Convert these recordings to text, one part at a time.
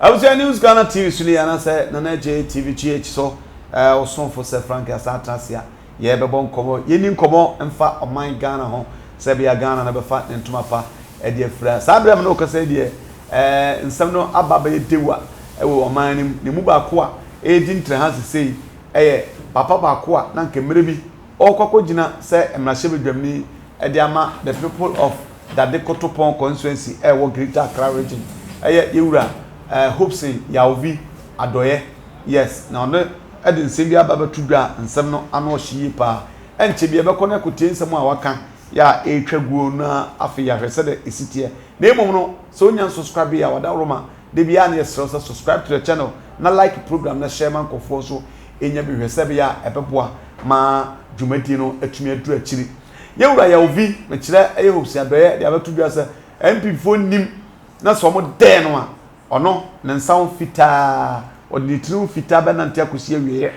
I was news Ghana TV suli and I said Nana J TV GH so or son for Sir Frank Asatrasia. Ye be bon komo ye nim komo emfa oman Ghana ho se be Ghana na be fa ntuma pa e de fra sabre me no kase de nsam no ababa ye dewa e wo oman nim ne mu ba ko a e di ntre ha se sei e papa ba ko a na nke mere bi okoko gina se emrahye bedwamni e de ama the people of that de Kotopon constituency e wo Greater Accra region e yewura hopson yaovi adoy yes na no edi nsem bi aba betudwa nsem no ano hye pa enche bi ebekọ na kotie nsem a waka ya etwaguo na afi ya hwese de esitie na emom no so nya subscribe ya wada roma de bia na yesro subscribe to the channel na like program na share man kofo so enya bi hwese bi ya ebeboa ma dwumadi no atumi adu akiri yewura yaovi me kire eye hopson adoy de abetudwa se MP fo nim na so mo de no a ono ne nsaw fitaa oditru fitaa be nante akosi awie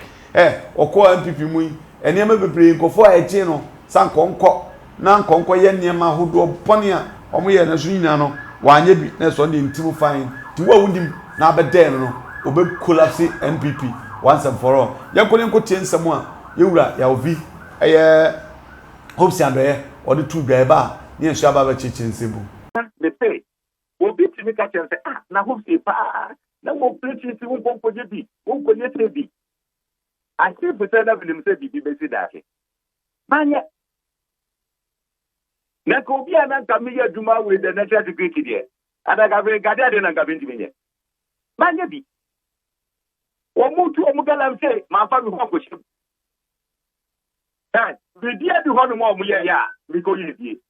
okọ MPP mu enema bebre nkofo a eje no sankonko na nkonko ye niema hodo pone a omo ye na so nyina no wanye bi na so ne ntimu fine ti wa wundim na abede no obe collapse MPP once and for all yakole nkotie nsam a yewura ya ovi hopson adoy odi tu dwa ba ne nso aba ba cheche nsebu obi timi ka chen say na hopsi pa na mo preach ti won konkoje bi won konye trebi I say better na bilim say bibi be si dake manya na ko bi ana ka mi aduma with the natural security there adaga be gade ade na ga binti menye manya bi o mutu o mugala say ma fa mi ho ko shi bi dia bi ho no mo ye ya mi ko ye bi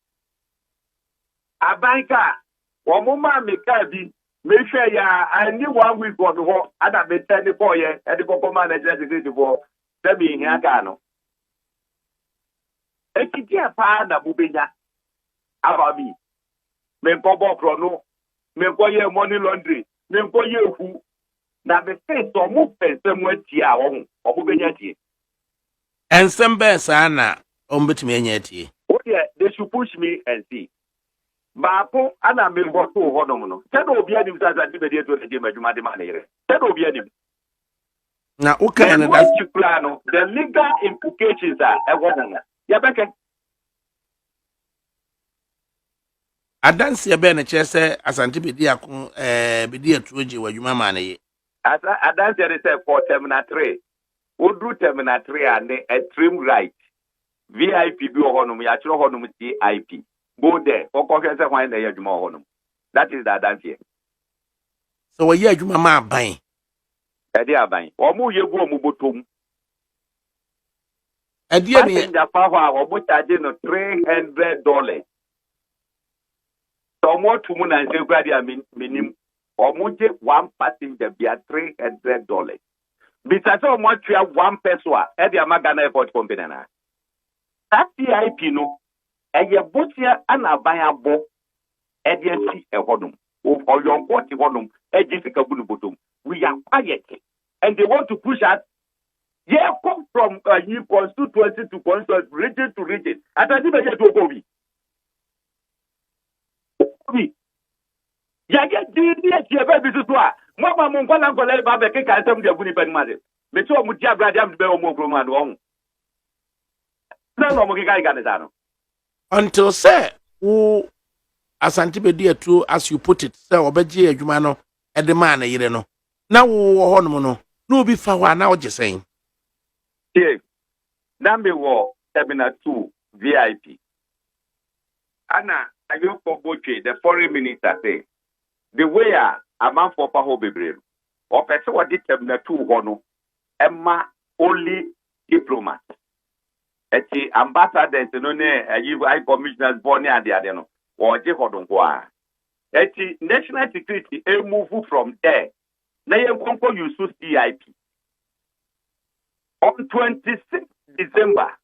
abanka Womuma mekabi mehwe ya ani 1 week on ho ada be 10 ye e de kokoma na security for se bi hia ka no ekiti apa na bubenya ababi me kobo pro no me koye money laundry me koye hu na be face o mu pense mu atia wo ho obubenya tie ensem sa na ombetimi anya tie oh yeah they should push me and see Bapo ana me boto hodom no se do obi anim sasa di be de to de madwuma de ma na yere se do obi anim na uka na that plano the legal implications are e wo na ya beke adanse ebe na chese asante bedi akon bedi atuoje wadwuma ma na ye adanse de say for terminal 3 odru terminal 3 and a trim right VIP bi ohonum ya chiro honum TIP go there for say why na yadwuma ohonum that is the adanse so we yadwuma ma ban e dey aban o mu yegu o mu botom e dey ni ya pa ho a o mu charge no $300 so mo tumu na nse kwa dia minim o mu je one passenger bia $300 bisa so mo twa one person a e dey Ghana airport company na TIP no eye botia ana ban abo e dey si e hodum o yonko ti hodum e ji sika bunu botom we are quiet and they want to push us come from constituency to constituency region to region atadi be je to obi ya get di e be bi so a mo ba mo nkola ba be ke ka ntam de buni ben made me to mo dia brade am be o mo kro ma do on na no mo ke kai ga no until say who asante bedi atu as you put it say obeje adwuma no e de ma na yire no na wo honum no no bi fa wa na oje sen Nambe wo terminal 2 VIP. Ana ayoko boche the foreign minister say the way a man for paho bebre. O pese wo di terminal 2 ho no emma only diplomat. Eti ambassadors no ne high commissioners born and the no. Wo je hodon ko a. Eti national security e move from there. Na yen konko use CIP. On 26 December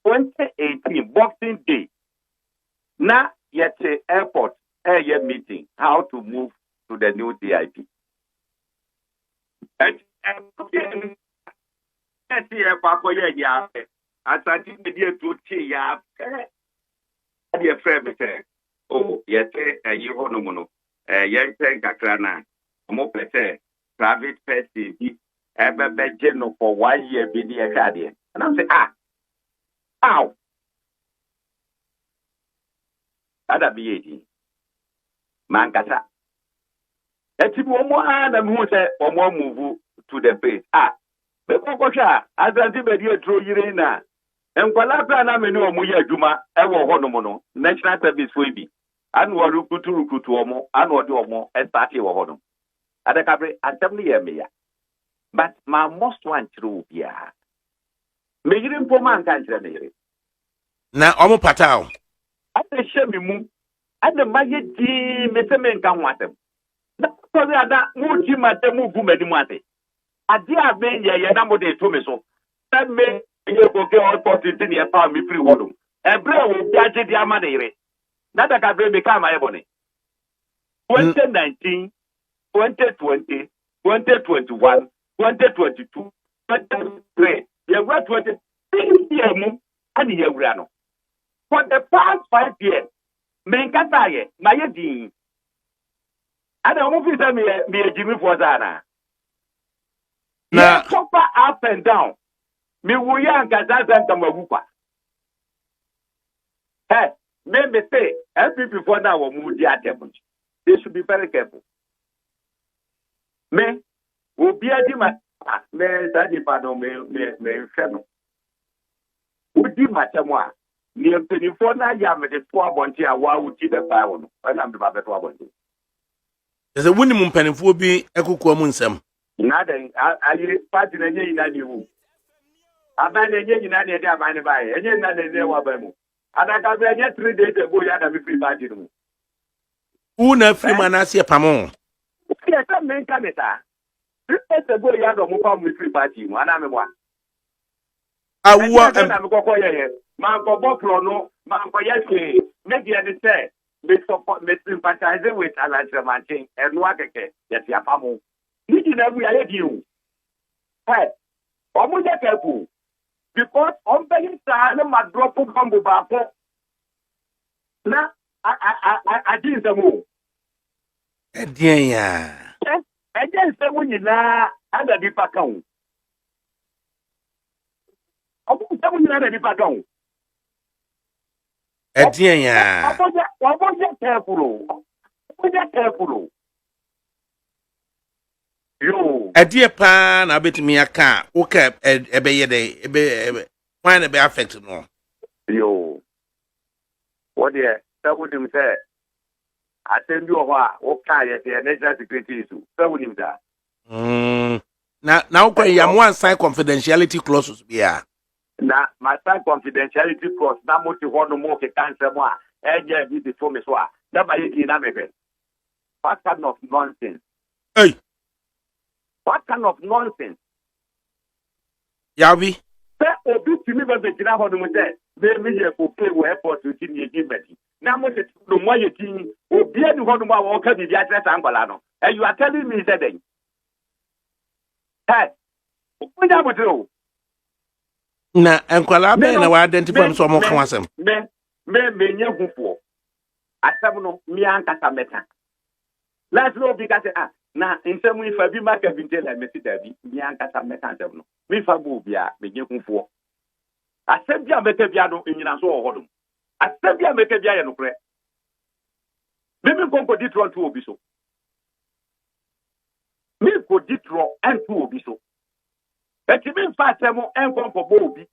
2018, Boxing Day, now yet airport air meeting how to move to the new CIP. And oh, yes, you honomono, yes, Kakrana, mo pese private person bi be no for 1 year bi di e hwa de and I'm say ow ada bi edi man kasa eti mo na me hu say omo move to the place be ko hwa azanti be di etro yire na enkwala pra na me ni omo ya adwuma e wo ho no mo no national service for bi anu waru kutu omo anu odi omo start wo ho no adakabre antem ni ye me ya but my most one true bia me yire mpo man kan kire me yire na omo patao ade hye me mu ade maye di me se me nka ho atem na so bi ada mu ji matem mu gu mani mu ate ade a be ye na mo de to me so na me ye go ke opportunity ni e pa me free hodum ebre wo bi age di ama de yire na adakabre me ka ma ye bone 2019 2020 2021 2022 2023 you were 20 years mu ani ye wura no for the past 5 years men kata ye na ye din ada mo fi say me ejimi for zana na proper up and down me wuya ngaza zanta magukwa me say FPP for now we di attempt they should be very careful me obi adi ma me dadi pardon me feno odi ma temo a ni mpanyifo na ya me de to abonti a wa wuti de pa wo no na me ba be to abonti ese wuni mu mpanifo bi ekukua mu nsam na den ayi party na nye ina ni wu aba na nye ina ni de aba ni ba ye nye ina de wa ba mu adaka be nye 3 days ago ya na me free party no una free manase pamo yes men kaneta 3 days ago ya do mu pa mu free party mu ana me bwa awa na me kokko ye man ko boplo no man ko yake media de say me support me sympathize with Alexander Martin and no akeke yes ya pamo ni na bu ya di o omo je kepu because on be sa na ma drop bomb ba po na I didn't know edien ya eje se wo nyina ada bi pakan omo se wo nyina ada bi pakan edien ya omo je careful yo edie pa na betimi aka wo ka ebeye de ebe why be affect no yo what there that would him say attend you o ka ye the national security issue that would him that now when you one sign confidentiality clauses bia na my sign confidentiality clause na mo ti ho no mo ke cancer mo a eje bi before me so a that by you na me be what kind of nonsense hey what kind of nonsense yavi say obi ti mi be gina ho no mo say be me ye ko play we airport ti ni egi meti na mo se no mo ye ti obi ani ho no mo a wo ka bi bi atre sankwala no and you are telling me say then o ja mo tro na enkwala be na wa identify so mo kan wasem me nya gufo asem no mi ankasa meta last no bi ka say na nsem ifa bi maka bi ntela meti dabi mi ankasa meta asem no mi fa bo bia me nya gufo asem bia meta bia no enyina so wo hodum asem bia meta bia ye no kre me konko ditro to obi so me ko ditro en to obi so eti me fa asem en konko bo obi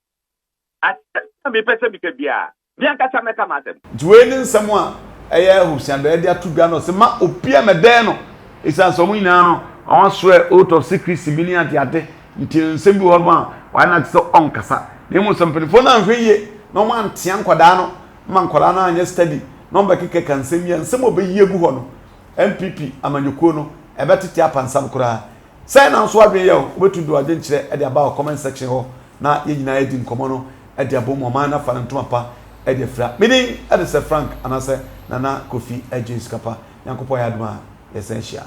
asem me pese bi ka bia bien kasa meka masem duweni nsem a eye hopson be dia tudwa no se ma opia meden no isa so mu nyina no awon swear out of secrecy bi ni ade nti nsem bi ho ma wa na tse on kasa ne mu nsem pelefo na hweye no ma ntia nkoda no ma nkoda na anya study no ba keke kan nsem ya nsem obeyi egu ho no MPP amanyuko no ebetete apansam kura sai na nso adwen ye obetu do ade nkire e de aba comment section ho na ye nyina edi nkomo no e de abo mo ma na fa ntoma pa e de fra meaning e de se Frank anase nana Kofi Ejins kapa yankopɔ ya aduma essential